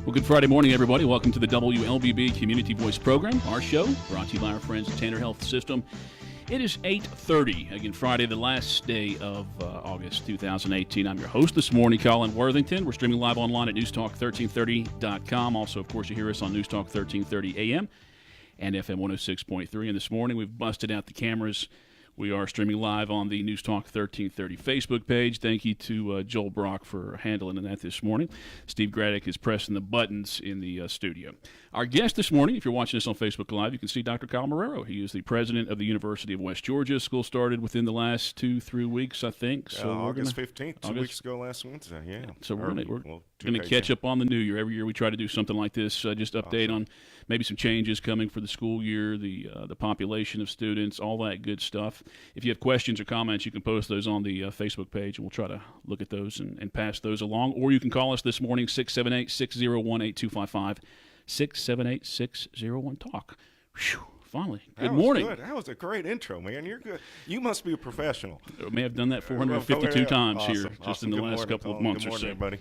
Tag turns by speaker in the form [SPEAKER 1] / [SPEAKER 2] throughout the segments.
[SPEAKER 1] Well, good Friday morning, everybody. Welcome to the WLBB Community Voice Program, our show, brought to you by our friends at Tanner Health System. It is 8:30, again, Friday, the last day of August 2018. I'm your host this morning, Colin Worthington. We're streaming live online at newstalk1330.com. Also, of course, you hear us on Newstalk 1330 AM and FM 106.3. And this morning, we've busted out the cameras. We are streaming live on the Newstalk 1330 Facebook page. Thank you to Joel Brock for handling that this morning. Steve Graddick is pressing the buttons in the studio. Our guest this morning, if you're watching us on Facebook Live, you can see Dr. Kyle Marrero. He is the president of the University of West Georgia. School started within the last 2-3 weeks, I think.
[SPEAKER 2] So August 15th, 2 weeks ago last Wednesday, yeah.
[SPEAKER 1] So we're going to catch up on the new year. Every year we try to do something like this, just update on maybe some changes coming for the school year, the population of students, all that good stuff. If you have questions or comments, you can post those on the Facebook page, and we'll try to look at those and pass those along. Or you can call us this morning, 678-601-8255, 678-601-TALK. Whew, finally. Good morning.
[SPEAKER 2] Good. That was a great intro, man. You're good. You must be a professional.
[SPEAKER 1] I may have done that 452 times here just in the last
[SPEAKER 2] morning,
[SPEAKER 1] couple of months
[SPEAKER 2] Good morning,
[SPEAKER 1] or so.
[SPEAKER 2] everybody.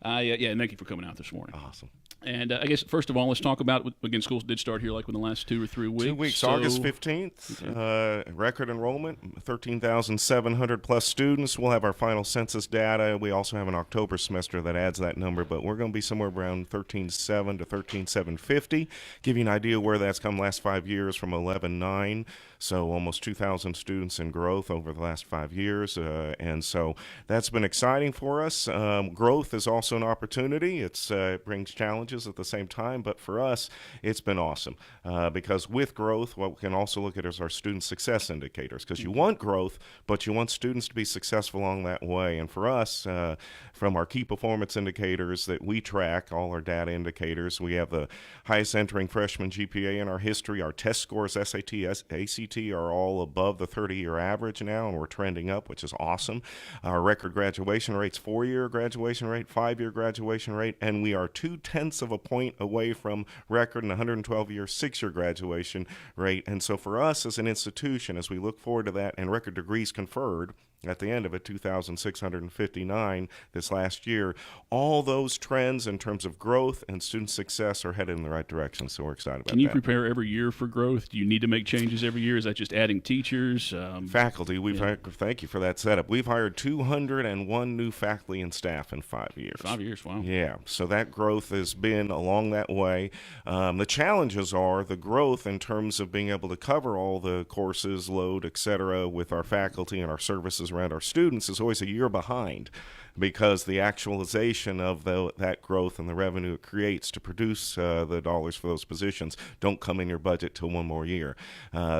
[SPEAKER 1] Yeah, thank you for coming out this morning.
[SPEAKER 2] Awesome.
[SPEAKER 1] And I guess, first of all, let's talk about, again, schools did start here like in the last 2 or 3 weeks.
[SPEAKER 2] 2 weeks,
[SPEAKER 1] so,
[SPEAKER 2] August 15th, record enrollment, 13,700 plus students. We'll have our final census data. We also have an October semester that adds that number, but we're going to be somewhere around 13,700 to 13,750. Give you an idea where that's come last 5 years from 11,900. So almost 2,000 students in growth over the last 5 years. And so that's been exciting for us. Growth is also an opportunity. It brings challenges at the same time. But for us, it's been awesome because with growth, what we can also look at is our student success indicators, because you want growth, but you want students to be successful along that way. And for us, from our key performance indicators that we track, all our data indicators, we have the highest entering freshman GPA in our history. Our test scores, SAT, ACT, are all above the 30-year average now, and we're trending up, which is awesome. Our record graduation rates, 4-year graduation rate, 5-year graduation rate, and we are 0.2 of a point away from record and 112-year 6-year graduation rate. And so for us as an institution, as we look forward to that, and record degrees conferred at the end of it, 2,659 this last year, all those trends in terms of growth and student success are headed in the right direction, so we're excited about that.
[SPEAKER 1] Can you prepare every year for growth? Do you need to make changes every year? Is that just adding teachers?
[SPEAKER 2] Faculty, thank you for that setup. We've hired 201 new faculty and staff in 5 years.
[SPEAKER 1] 5 years, wow.
[SPEAKER 2] Yeah, so that growth has been along that way. The challenges are the growth in terms of being able to cover all the courses, load, et cetera, with our faculty and our services around our students is always a year behind, because the actualization of that growth and the revenue it creates to produce the dollars for those positions don't come in your budget till one more year.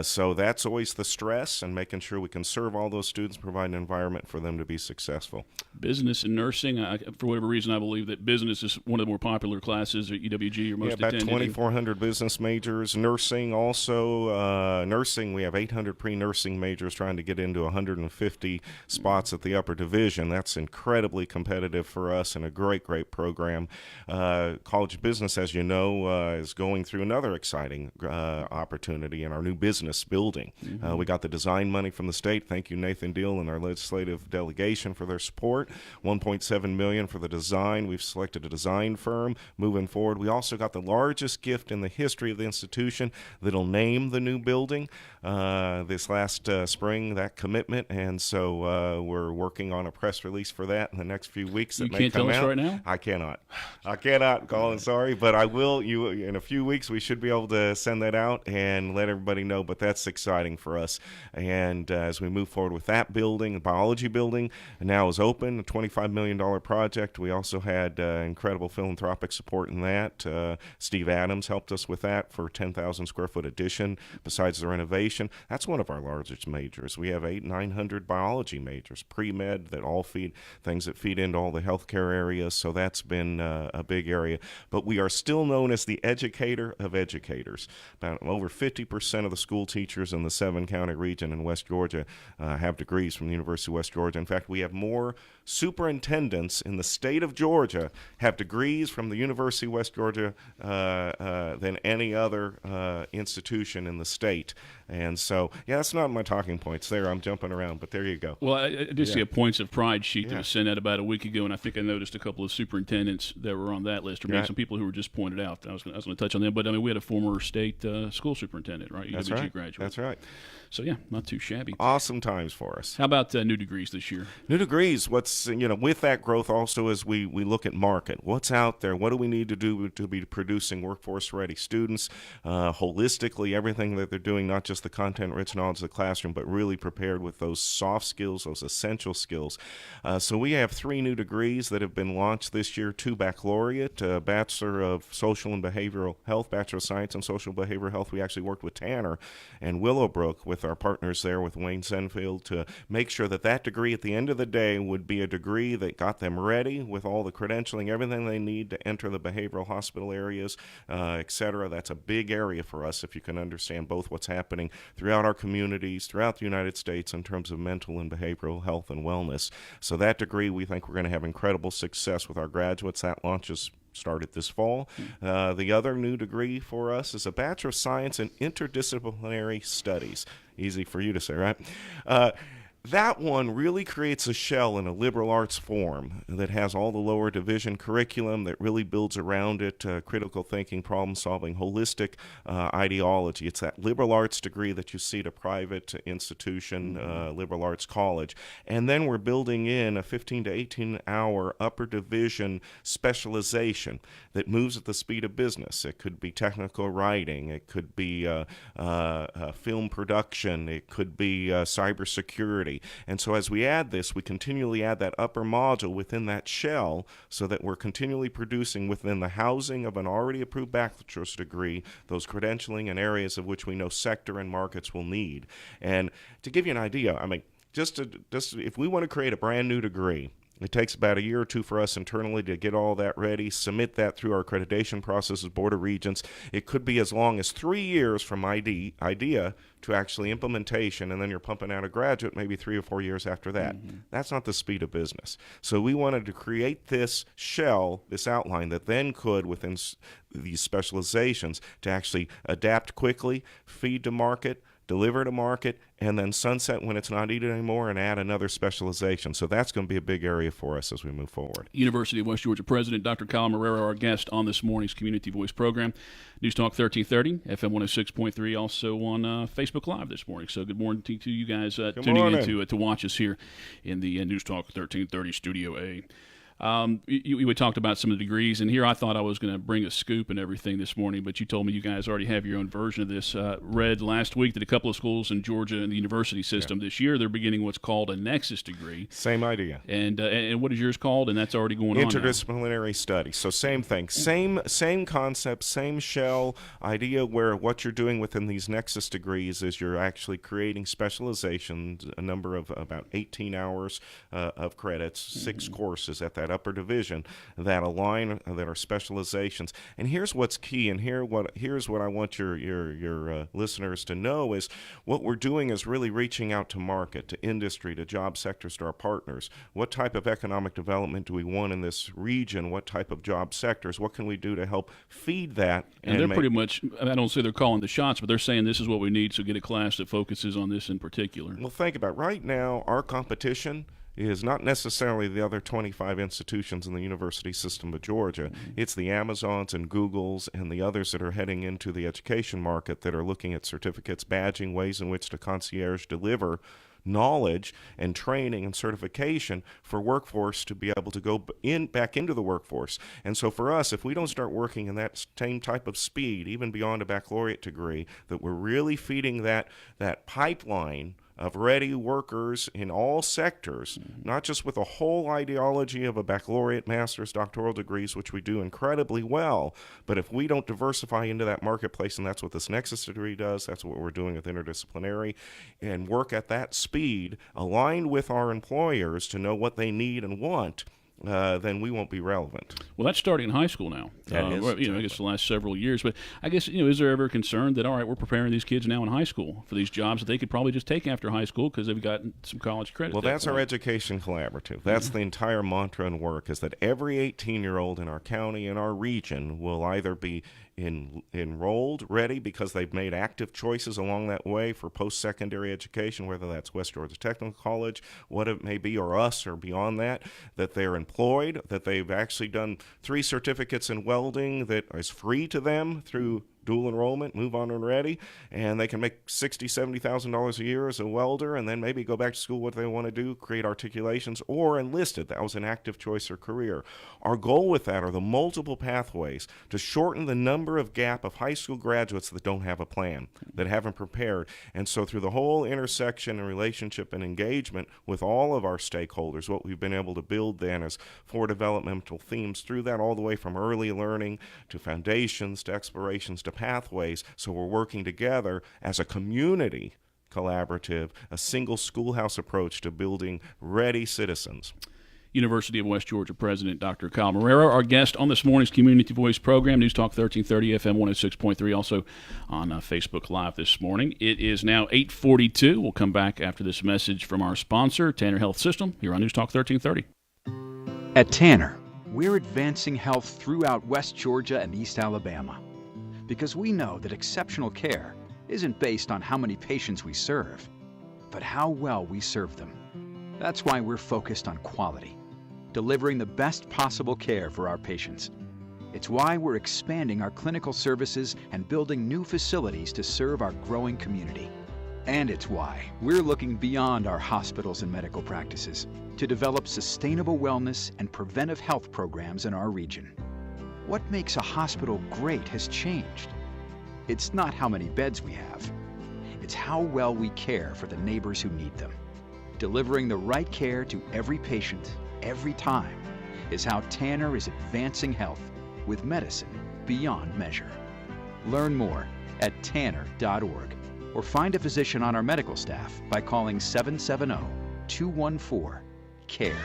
[SPEAKER 2] So that's always the stress, and making sure we can serve all those students, provide an environment for them to be successful.
[SPEAKER 1] Business and nursing, for whatever reason, I believe that business is one of the more popular classes at UWG or most attended.
[SPEAKER 2] About 2,400 business majors. Nursing also, nursing, we have 800 pre-nursing majors trying to get into 150 spots at the upper division. That's incredibly competitive for us and a great program. College of Business, as you know, is going through another exciting opportunity in our new business building. We got the design money from the state. Thank you, Nathan Deal and our legislative delegation for their support. $1.7 million for the design. We've selected a design firm moving forward. We also got the largest gift in the history of the institution that'll name the new building this last spring, that commitment. And so we're working on a press release for that in the next few weeks.
[SPEAKER 1] You can't tell us right now?
[SPEAKER 2] I cannot, Colin, sorry, but I will. In a few weeks, we should be able to send that out and let everybody know, but that's exciting for us. And as we move forward with that building, the biology building now is open, a $25 million project. We also had incredible philanthropic support in that. Steve Adams helped us with that for 10,000 square foot addition besides the renovation. That's one of our largest majors. We have 900 biology majors, pre-med, that all feed things that feed into all the healthcare areas, so that's been a big area. But we are still known as the educator of educators. About over 50% of the school teachers in the 7-county region in West Georgia have degrees from the University of West Georgia. In fact, we have more superintendents in the state of Georgia have degrees from the University of West Georgia than any other institution in the state. And so, yeah, that's not my talking points there. I'm jumping around, but there you go. go.
[SPEAKER 1] Well, I did see a points of pride sheet that was sent out about a week ago, and I think I noticed a couple of superintendents that were on that list, or maybe some people who were just pointed out. I was going to touch on them, but I mean, we had a former state school superintendent, right? UWG graduate.
[SPEAKER 2] That's right.
[SPEAKER 1] So yeah, not too shabby.
[SPEAKER 2] Awesome times for us.
[SPEAKER 1] How about new degrees this year?
[SPEAKER 2] New degrees. What's with that growth also as we look at market, what's out there? What do we need to do to be producing workforce ready students? Holistically, everything that they're doing, not just the content rich knowledge of the classroom, but really prepared with those soft skills, those essential skills. So we have 3 new degrees that have been launched this year: 2 baccalaureate, Bachelor of Social and Behavioral Health, Bachelor of Science in Social and Behavioral Health. We actually worked with Tanner and Willowbrook, with our partners there, with Wayne Senfield, to make sure that degree at the end of the day would be a degree that got them ready with all the credentialing, everything they need to enter the behavioral hospital areas, etc. That's a big area for us, if you can understand both what's happening throughout our communities, throughout the United States in terms of mental and behavioral health and wellness. So that degree, we think we're going to have incredible success with our graduates. That launches started this fall. The other new degree for us is a Bachelor of Science in Interdisciplinary Studies. Easy for you to say, right? That one really creates a shell in a liberal arts form that has all the lower division curriculum that really builds around it, critical thinking, problem solving, holistic ideology. It's that liberal arts degree that you see at a private institution, liberal arts college. And then we're building in a 15 to 18 hour upper division specialization that moves at the speed of business. It could be technical writing, it could be film production, it could be cybersecurity. And so as we add this, we continually add that upper module within that shell so that we're continually producing within the housing of an already approved bachelor's degree those credentialing and areas of which we know sector and markets will need. And to give you an idea, I mean, just if we want to create a brand new degree, it takes about a year or 2 for us internally to get all that ready, submit that through our accreditation processes, Board of Regents. It could be as long as 3 years from idea to actually implementation, and then you're pumping out a graduate maybe 3 or 4 years after that. That's not the speed of business. So we wanted to create this shell, this outline that then could, within these specializations, to actually adapt quickly, feed to market, deliver to market, and then sunset when it's not needed anymore and add another specialization. So that's going to be a big area for us as we move forward.
[SPEAKER 1] University of West Georgia President Dr. Kyle Marrero, our guest on this morning's Community Voice program. News Talk 1330, FM 106.3, also on Facebook Live this morning. So good morning to you guys tuning in to watch us here in the News Talk 1330 Studio A. We talked about some of the degrees, and here I thought I was going to bring a scoop and everything this morning, but you told me you guys already have your own version of this. Read last week that a couple of schools in Georgia in the university system this year, they're beginning what's called a nexus degree.
[SPEAKER 2] Same idea.
[SPEAKER 1] And what is yours called? And that's already going on now.
[SPEAKER 2] Interdisciplinary study. So same thing. Same concept, same shell idea, where what you're doing within these nexus degrees is you're actually creating specializations, a number of about 18 hours of credits, 6 courses at that upper division that align, that are specializations. And here's what's key, and here's what I want your listeners to know is what we're doing is really reaching out to market, to industry, to job sectors, to our partners. What type of economic development do we want in this region? What type of job sectors? What can we do to help feed that?
[SPEAKER 1] And they're pretty much, I don't say they're calling the shots, but they're saying this is what we need, so get a class that focuses on this in particular.
[SPEAKER 2] Well, think about it. Right now, our competition is not necessarily the other 25 institutions in the university system of Georgia. It's the Amazons and Googles and the others that are heading into the education market that are looking at certificates, badging, ways in which to concierge deliver knowledge and training and certification for workforce to be able to go back into the workforce. And so for us, if we don't start working in that same type of speed, even beyond a baccalaureate degree, that we're really feeding that pipeline of ready workers in all sectors, not just with a whole ideology of a baccalaureate, master's, doctoral degrees, which we do incredibly well, but if we don't diversify into that marketplace, and that's what this Nexus degree does, that's what we're doing with interdisciplinary, and work at that speed, aligned with our employers to know what they need and want, then we won't be relevant.
[SPEAKER 1] Well, that's starting in high school now. I guess the last several years. But I guess, is there ever a concern that, all right, we're preparing these kids now in high school for these jobs that they could probably just take after high school because they've gotten some college credit?
[SPEAKER 2] Well, that's our education collaborative. That's the entire mantra and work, is that every 18-year-old in our county and our region will either be enrolled, ready, because they've made active choices along that way for post-secondary education, whether that's West Georgia Technical College, what it may be, or us, or beyond that, that they're employed, that they've actually done 3 certificates in welding that is free to them through dual enrollment, move on and ready, and they can make $60,000, $70,000 a year as a welder, and then maybe go back to school what they want to do, create articulations, or enlisted. That was an active choice or career. Our goal with that are the multiple pathways to shorten the number of gap of high school graduates that don't have a plan, that haven't prepared. And so through the whole intersection and relationship and engagement with all of our stakeholders, what we've been able to build then is 4 developmental themes through that, all the way from early learning to foundations to explorations to pathways. So we're working together as a community collaborative, a single schoolhouse approach to building ready citizens.
[SPEAKER 1] University of West Georgia President Dr. Kyle Marrero, our guest on this morning's Community Voice program, News Talk 1330 FM 106.3, also on Facebook Live this morning. It is now 8:42. We'll come back after this message from our sponsor, Tanner Health System, here on News Talk 1330.
[SPEAKER 3] At Tanner, we're advancing health throughout West Georgia and East Alabama, because we know that exceptional care isn't based on how many patients we serve, but how well we serve them. That's why we're focused on quality, delivering the best possible care for our patients. It's why we're expanding our clinical services and building new facilities to serve our growing community. And it's why we're looking beyond our hospitals and medical practices to develop sustainable wellness and preventive health programs in our region. What makes a hospital great has changed. It's not how many beds we have. It's how well we care for the neighbors who need them. Delivering the right care to every patient, every time, is how Tanner is advancing health with medicine beyond measure. Learn more at tanner.org or find a physician on our medical staff by calling 770-214-CARE.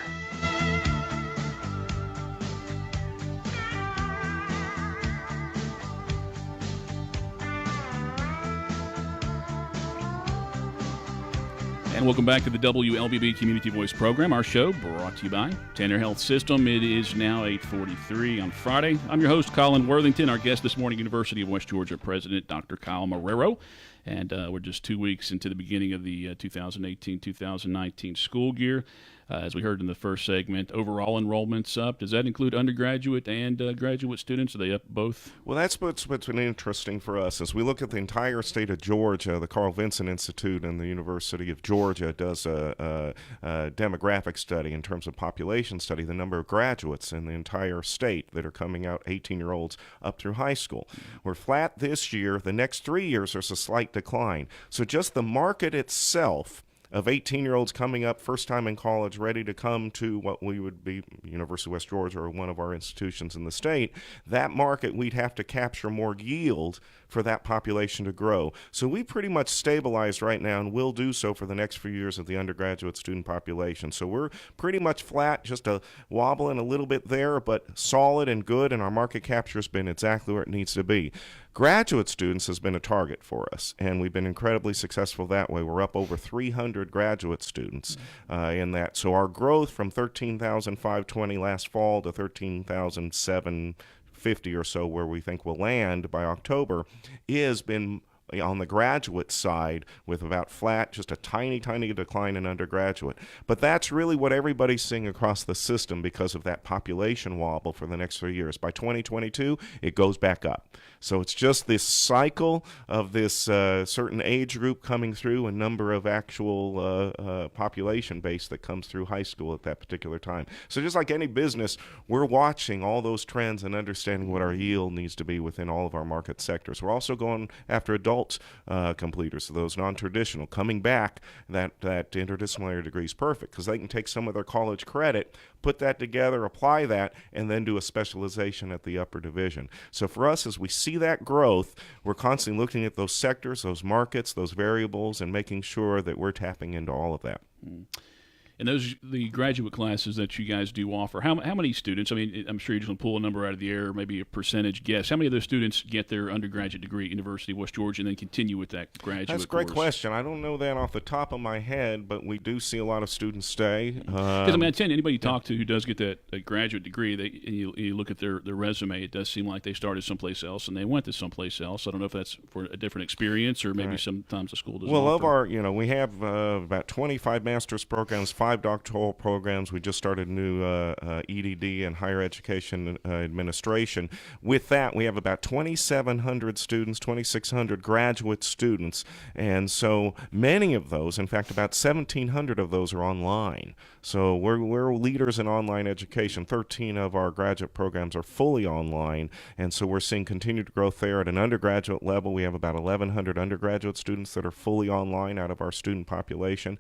[SPEAKER 1] And welcome back to the WLBB Community Voice program, our show brought to you by Tanner Health System. It is now 8:43 on Friday. I'm your host, Colin Worthington. Our guest this morning, University of West Georgia President Dr. Kyle Marrero. And we're just 2 weeks into the beginning of the 2018-2019 school year. As we heard in the first segment, overall enrollment's up. Does that include undergraduate and graduate students? Are they up both?
[SPEAKER 2] Well, that's what's been interesting for us. As we look at the entire state of Georgia, the Carl Vinson Institute and the University of Georgia does a demographic study in terms of population study, the number of graduates in the entire state that are coming out, 18-year-olds up through high school. We're flat this year. The next 3 years, there's a slight decline. So just the market itself of 18-year-olds coming up, first time in college, ready to come to what we would be University of West Georgia or one of our institutions in the state, that market, we'd have to capture more yield for that population to grow. So we pretty much stabilized right now and will do so for the next few years of the undergraduate student population. So we're pretty much flat, just a wobbling a little bit there, but solid and good, and our market capture has been exactly where it needs to be. Graduate students has been a target for us, and we've been incredibly successful that way. We're up over 300 graduate students in that. So our growth from 13,520 last fall to 13,750 or so, where we think we'll land by October, has been on the graduate side with about flat, just a tiny decline in undergraduate. But that's really what everybody's seeing across the system because of that population wobble for the next 3 years. By 2022, it goes back up. So it's just this cycle of this certain age group coming through and number of actual population base that comes through high school at that particular time. So just like any business, we're watching all those trends and understanding what our yield needs to be within all of our market sectors. We're also going after adult completers, so those non-traditional, coming back. That interdisciplinary degree is perfect because they can take some of their college credit, put that together, apply that, and then do a specialization at the upper division. So for us, as we see that growth, we're constantly looking at those sectors, those markets, those variables, and making sure that we're tapping into all of that.
[SPEAKER 1] In And those the graduate classes that you guys do offer. How many students? I mean, I'm sure you're just going to pull a number out of the air, maybe a percentage guess. How many of those students get their undergraduate degree at University of West Georgia and then continue with that graduate
[SPEAKER 2] That's a great
[SPEAKER 1] course?
[SPEAKER 2] question. I don't know that off the top of my head, but we do see a lot of students stay.
[SPEAKER 1] Because I tell you, anybody you talk to who does get that graduate degree, and you look at their resume, it does seem like they started someplace else and they went to someplace else. I don't know if that's for a different experience or maybe sometimes the school doesn't.
[SPEAKER 2] Well, of
[SPEAKER 1] offer.
[SPEAKER 2] our, we have about 25 master's programs, 5 doctoral programs. We just started a new EDD and higher education administration. With that, we have about 2,700 students, 2,600 graduate students, and so many of those, in fact, about 1,700 of those are online. So we're leaders in online education. 13 of our graduate programs are fully online, and so we're seeing continued growth there. At an undergraduate level, we have about 1,100 undergraduate students that are fully online out of our student population.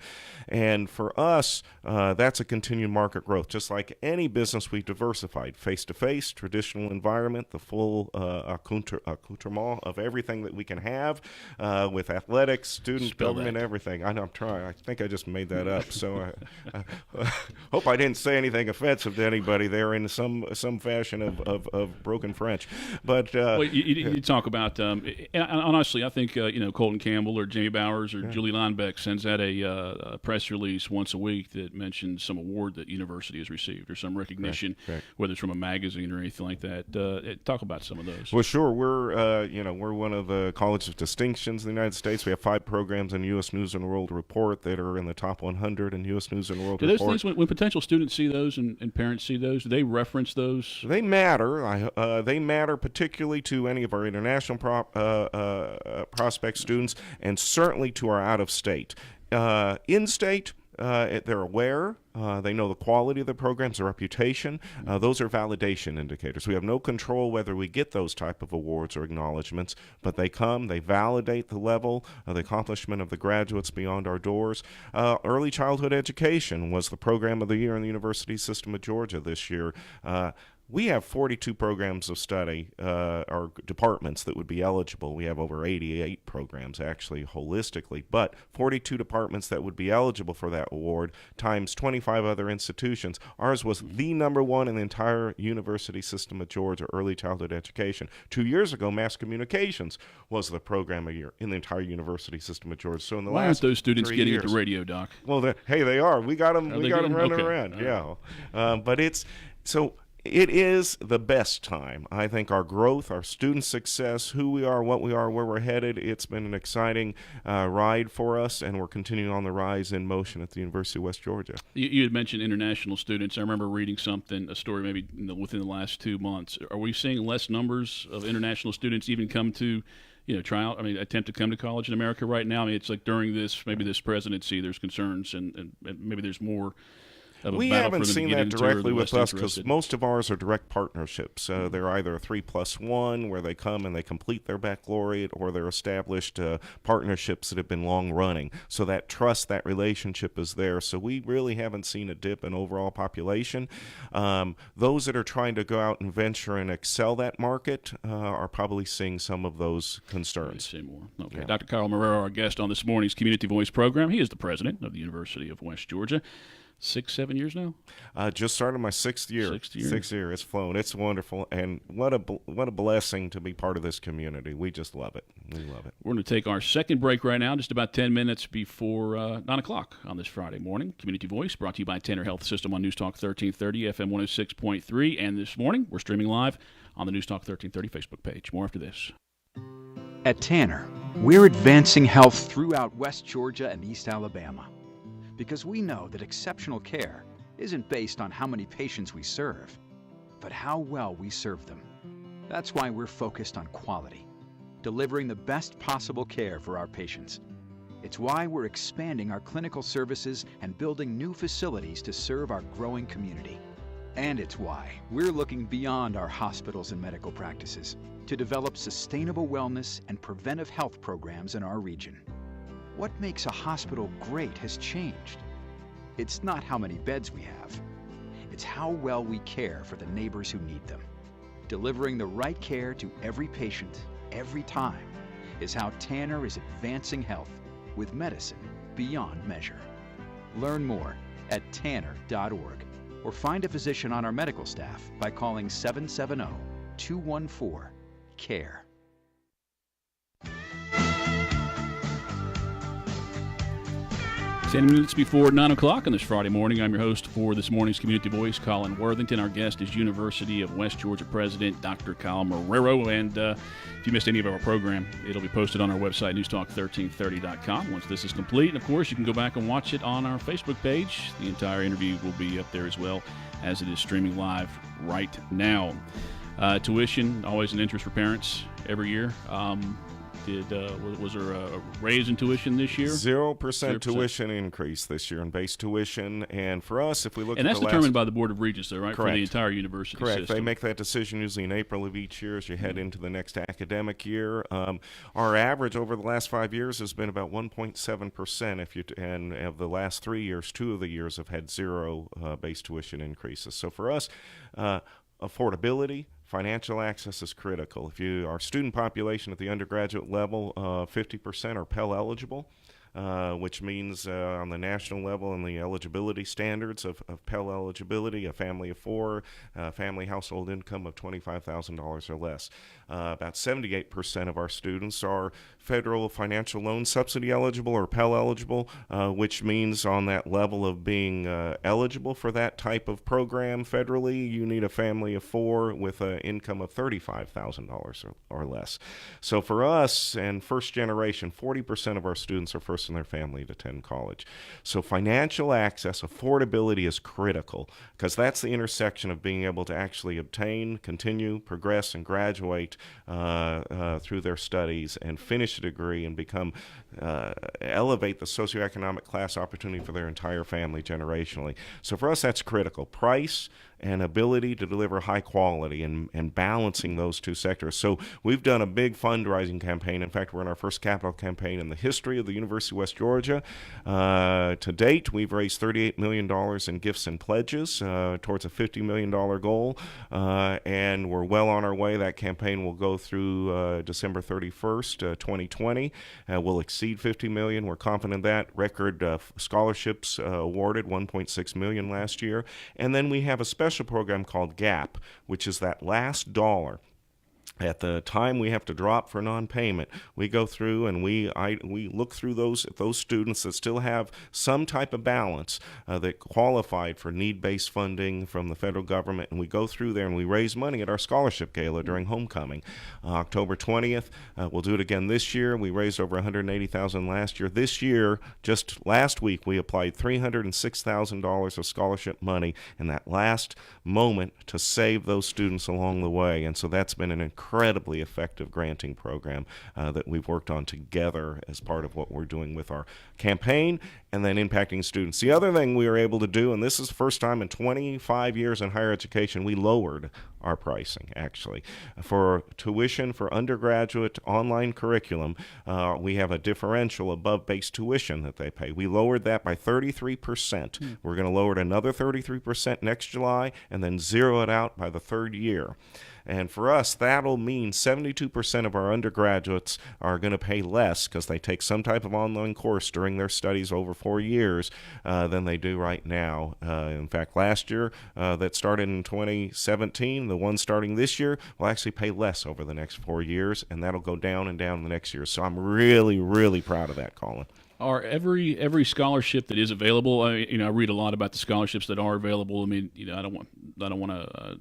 [SPEAKER 2] And for us, that's a continued market growth. Just like any business, we've diversified. Face-to-face, traditional environment, the full accoutrement of everything that we can have with athletics, student, government, everything. I know I'm trying. I think I just made that up. So I hope I didn't say anything offensive to anybody there in some fashion of broken French. But
[SPEAKER 1] well, you talk about, and honestly, I think Colton Campbell or Jamie Bowers or Julie Linebeck sends out a press release once a week that mentions some award that university has received or some recognition, whether it's from a magazine or anything like that. Talk about some of those.
[SPEAKER 2] Well, sure. We're one of the College of Distinctions in the United States. We have 5 programs in U.S. News and World Report that are in the top 100 in U.S. News and World Report.
[SPEAKER 1] Do those things, when potential students see those and parents see those, do they reference those?
[SPEAKER 2] They matter. They matter particularly to any of our international prospect students, and certainly to our out-of-state. In-state, they're aware. They know the quality of the programs, the reputation. Those are validation indicators. We have no control whether we get those type of awards or acknowledgments, but they come, they validate the level, the accomplishment of the graduates beyond our doors. Early childhood education was the program of the year in the university system of Georgia this year. We have 42 programs of study, or departments that would be eligible. We have over 88 programs, actually, holistically, but 42 departments that would be eligible for that award times 25 other institutions. Ours was the #1 in the entire university system of Georgia, early childhood education. 2 years ago, mass communications was the program of year in the entire university system of Georgia. So in the
[SPEAKER 1] Why
[SPEAKER 2] last
[SPEAKER 1] aren't those students
[SPEAKER 2] 3
[SPEAKER 1] getting
[SPEAKER 2] years,
[SPEAKER 1] into radio, Doc?
[SPEAKER 2] Well, they are. We got them. We got them running around. Yeah, but it's so. It is the best time. I think our growth, our student success, who we are, what we are, where we're headed, it's been an exciting ride for us, and we're continuing on the rise in motion at the University of West Georgia.
[SPEAKER 1] You had mentioned international students. I remember reading a story maybe within the last 2 months. Are we seeing less numbers of international students even come to attempt to come to college in America right now? I mean, it's like during this presidency, there's concerns and maybe there's more.
[SPEAKER 2] We haven't seen that directly with us because most of ours are direct partnerships. They're either a 3+1 where they come and they complete their baccalaureate, or they're established partnerships that have been long running. So that trust, that relationship is there. So we really haven't seen a dip in overall population. Those that are trying to go out and venture and excel that market are probably seeing some of those concerns.
[SPEAKER 1] See more. Okay. Yeah. Dr. Kyle Marrero, our guest on this morning's Community Voice program. He is the president of the University of West Georgia. 6-7 years now?
[SPEAKER 2] Just started my 6th year. 6th year. It's flown. It's wonderful, and what a blessing to be part of this community. We just love it. We love it.
[SPEAKER 1] We're going to take our second break right now, just about 10 minutes before 9 o'clock on this Friday morning. Community Voice brought to you by Tanner Health System on News Talk 1330, FM 106.3, and this morning we're streaming live on the News Talk 1330 Facebook page. More after this.
[SPEAKER 3] At Tanner, we're advancing health throughout West Georgia and East Alabama. Because we know that exceptional care isn't based on how many patients we serve, but how well we serve them. That's why we're focused on quality, delivering the best possible care for our patients. It's why we're expanding our clinical services and building new facilities to serve our growing community. And it's why we're looking beyond our hospitals and medical practices to develop sustainable wellness and preventive health programs in our region. What makes a hospital great has changed. It's not how many beds we have. It's how well we care for the neighbors who need them. Delivering the right care to every patient, every time, is how Tanner is advancing health with medicine beyond measure. Learn more at tanner.org or find a physician on our medical staff by calling 770-214-CARE.
[SPEAKER 1] 10 minutes before 9 o'clock on this Friday morning. I'm your host for this morning's Community Voice, Colin Worthington. Our guest is University of West Georgia President Dr. Kyle Marrero. And if you missed any of our program, it'll be posted on our website, newstalk1330.com, once this is complete. And, of course, you can go back and watch it on our Facebook page. The entire interview will be up there as well, as it is streaming live right now. Tuition, always an interest for parents every year. Was there a raise in tuition this year?
[SPEAKER 2] 0% tuition increase this year in base tuition. And for us, if we look
[SPEAKER 1] and
[SPEAKER 2] at
[SPEAKER 1] that's determined by the Board of Regents, though, right?
[SPEAKER 2] Correct.
[SPEAKER 1] For the entire university system.
[SPEAKER 2] They make that decision usually in April of each year as you head into the next academic year. Our average over the last 5 years has been about 1.7%. And of the last 3 years, 2 of the years have had zero base tuition increases. So for us, affordability, financial access is critical. Our student population at the undergraduate level, 50% are Pell eligible, which means on the national level and the eligibility standards of Pell eligibility, a family of 4, family household income of $25,000 or less. About 78% of our students are federal financial loan subsidy eligible or Pell eligible, which means on that level of being eligible for that type of program federally, you need a family of 4 with an income of $35,000 or less. So for us and first generation, 40% of our students are first in their family to attend college. So financial access, affordability is critical because that's the intersection of being able to actually obtain, continue, progress, and graduate through their studies and finish a degree and elevate the socioeconomic class opportunity for their entire family generationally. So for us, that's critical. Price and ability to deliver high quality and balancing those two sectors. So we've done a big fundraising campaign. In fact, we're in our first capital campaign in the history of the University of West Georgia. To date, we've raised $38 million in gifts and pledges towards a $50 million goal, and we're well on our way. That campaign will go through December 31st, 2020. We'll exceed $50 million. We're confident of that. Record scholarships awarded, $1.6 million last year. And then we have a special program called GAP, which is that last dollar. At the time we have to drop for non-payment, we go through and we look through those students that still have some type of balance that qualified for need-based funding from the federal government, and we go through there and we raise money at our scholarship gala during homecoming, October 20th. We'll do it again this year. We raised over $180,000 last year. This year, just last week, we applied $306,000 of scholarship money in that last moment to save those students along the way, and so that's been an incredibly effective granting program that we've worked on together as part of what we're doing with our campaign and then impacting students. The other thing we were able to do, and this is the first time in 25 years in higher education, we lowered our pricing, actually. For tuition for undergraduate online curriculum, we have a differential above base tuition that they pay. We lowered that by 33%. We're going to lower it another 33% next July and then zero it out by the third year. And for us, that'll mean 72% of our undergraduates are going to pay less because they take some type of online course during their studies over 4 years than they do right now. In fact, last year, that started in 2017, the one starting this year will actually pay less over the next 4 years, and that'll go down and down the next year. So I'm really, really proud of that, Colin.
[SPEAKER 1] Are every scholarship that is available? I read a lot about the scholarships that are available. I mean, I don't want to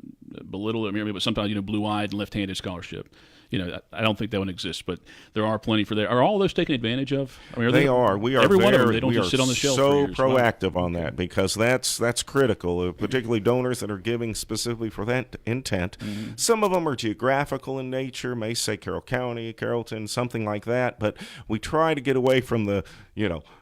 [SPEAKER 1] belittle it, but sometimes blue-eyed and left-handed scholarship. I don't think that one exists, but there are plenty for there. Are all those taken advantage of? I mean,
[SPEAKER 2] they are. We are
[SPEAKER 1] every
[SPEAKER 2] very,
[SPEAKER 1] one of them. They don't just sit on the shelf.
[SPEAKER 2] So proactive on that because that's critical. Particularly donors that are giving specifically for that intent. Mm-hmm. Some of them are geographical in nature, may say Carroll County, Carrollton, something like that. But we try to get away from the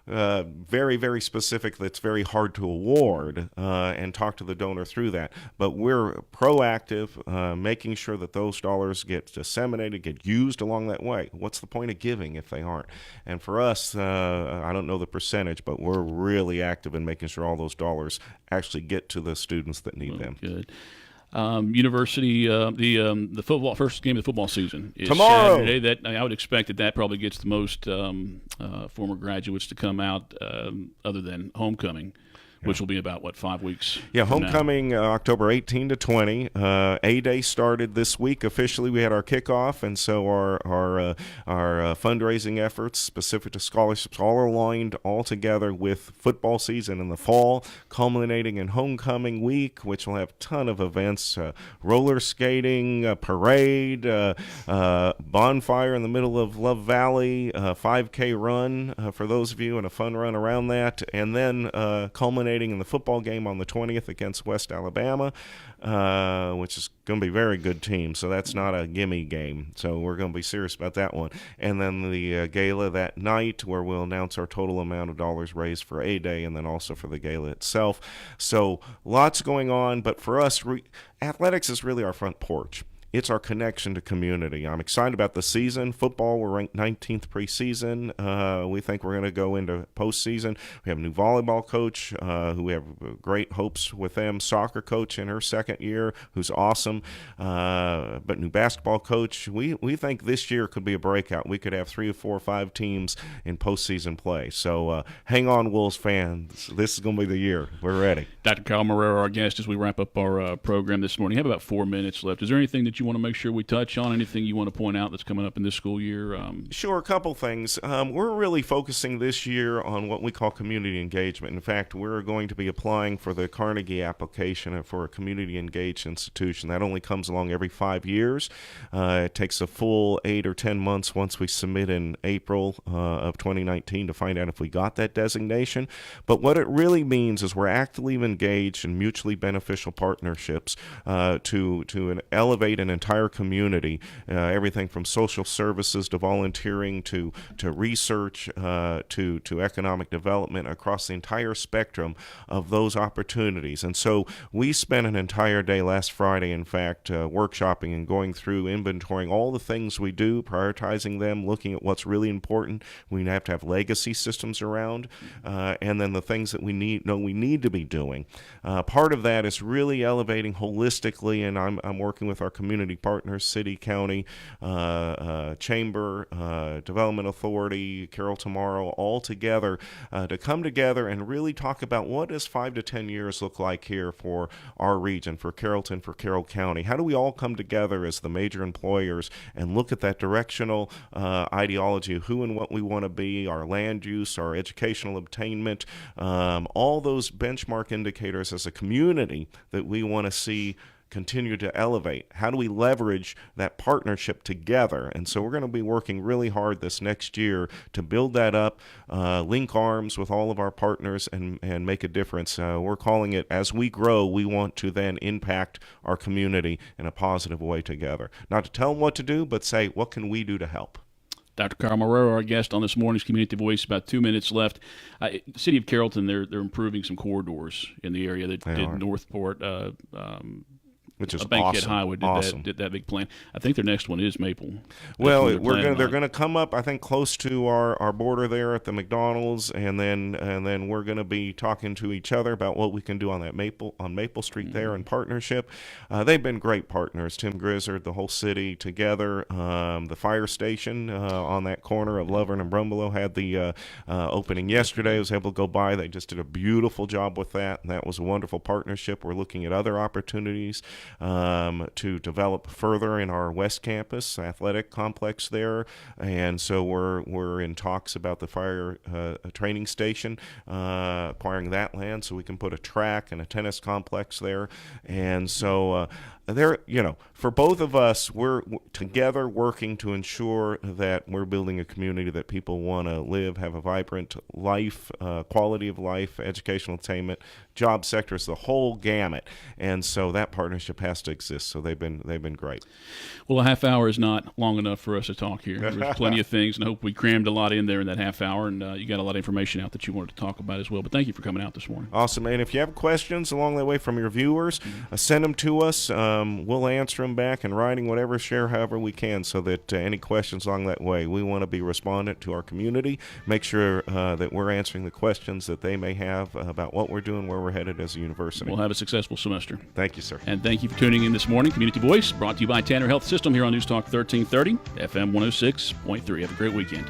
[SPEAKER 2] very, very specific that's very hard to award and talk to the donor through that. But we're proactive, making sure that those dollars get disseminated, get used along that way. What's the point of giving if they aren't? And for us, I don't know the percentage, but we're really active in making sure all those dollars actually get to the students that need them.
[SPEAKER 1] Good. University, the football first game of the football season is
[SPEAKER 2] tomorrow.
[SPEAKER 1] Saturday. That I would expect that probably gets the most former graduates to come out, other than homecoming. which will be about, 5 weeks?
[SPEAKER 2] Yeah,
[SPEAKER 1] from now?
[SPEAKER 2] homecoming October 18 to 20. A-Day started this week. Officially, we had our kickoff, and so our fundraising efforts specific to scholarships all aligned all together with football season in the fall, culminating in homecoming week, which will have a ton of events, roller skating, a parade, bonfire in the middle of Love Valley, 5K run for those of you, and a fun run around that, and then culminating in the football game on the 20th against West Alabama, which is going to be a very good team. So that's not a gimme game. So we're going to be serious about that one. And then the gala that night, where we'll announce our total amount of dollars raised for A-Day and then also for the gala itself. So lots going on. But for us, athletics is really our front porch. It's our connection to community. I'm excited about the season. Football, we're ranked 19th preseason. We think we're going to go into postseason. We have a new volleyball coach who we have great hopes with them. Soccer coach in her second year, who's awesome. But new basketball coach. We think this year could be a breakout. We could have 3 or 4 or 5 teams in postseason play. So hang on, Wolves fans. This is going to be the year. We're ready.
[SPEAKER 1] Dr. Kyle Marrero, our guest, as we wrap up our program this morning. We have about 4 minutes left. Is there anything that you want to make sure we touch on? Anything you want to point out that's coming up in this school year?
[SPEAKER 2] Sure, a couple things. We're really focusing this year on what we call community engagement. In fact, we're going to be applying for the Carnegie application for a community engaged institution. That only comes along every 5 years. It takes a full 8 or 10 months once we submit in April of 2019 to find out if we got that designation. But what it really means is we're actively engaged in mutually beneficial partnerships to elevate an entire community, everything from social services to volunteering to research to economic development across the entire spectrum of those opportunities. And so we spent an entire day last Friday, in fact, workshopping and going through, inventorying all the things we do, prioritizing them, looking at what's really important. We have to have legacy systems around, and then the things that we need to be doing. Part of that is really elevating holistically, and I'm working with our community partners, city, county, chamber, development authority, Carroll Tomorrow, all together to come together and really talk about what does 5 to 10 years look like here for our region, for Carrollton, for Carroll County. How do we all come together as the major employers and look at that directional ideology of who and what we want to be, our land use, our educational obtainment, all those benchmark indicators as a community that we want to see continue to elevate. How do we leverage that partnership together? And so we're going to be working really hard this next year to build that up, link arms with all of our partners, and make a difference. We're calling it, as we grow, we want to then impact our community in a positive way together. Not to tell them what to do, but say, what can we do to help?
[SPEAKER 1] Dr. Kyle Marrero, our guest on this morning's Community Voice. About 2 minutes left. The city of Carrollton, they're improving some corridors in the area. They did Northport,
[SPEAKER 2] which is
[SPEAKER 1] Bankhead
[SPEAKER 2] awesome.
[SPEAKER 1] Highway did that big plan. I think their next one is Maple.
[SPEAKER 2] Well, they're going to come up, I think, close to our border there at the McDonald's, and then we're going to be talking to each other about what we can do on Maple Street there in partnership. They've been great partners. Tim Grizzard, the whole city together. The fire station on that corner of Lovern and Brumbelow had the opening yesterday. I was able to go by. They just did a beautiful job with that, and that was a wonderful partnership. We're looking at other opportunities to develop further in our West Campus athletic complex there, and so we're in talks about the fire training station, acquiring that land so we can put a track and a tennis complex there, and so for both of us, we're together working to ensure that we're building a community that people want to live, have a vibrant life, quality of life, educational attainment, job sectors, the whole gamut. And so that partnership has to exist. So they've been great.
[SPEAKER 1] Well, a half hour is not long enough for us to talk here. There's plenty of things, and I hope we crammed a lot in there in that half hour, and you got a lot of information out that you wanted to talk about as well. But thank you for coming out this morning.
[SPEAKER 2] Awesome. And if you have questions along the way from your viewers, send them to us. We'll answer them back in writing, whatever, share however we can, so that any questions along that way, we want to be respondent to our community, make sure that we're answering the questions that they may have about what we're doing, where we're headed as a university.
[SPEAKER 1] We'll have a successful semester.
[SPEAKER 2] Thank you, sir.
[SPEAKER 1] And thank you for tuning in this morning. Community Voice brought to you by Tanner Health System here on News Talk 1330, FM 106.3. Have a great weekend.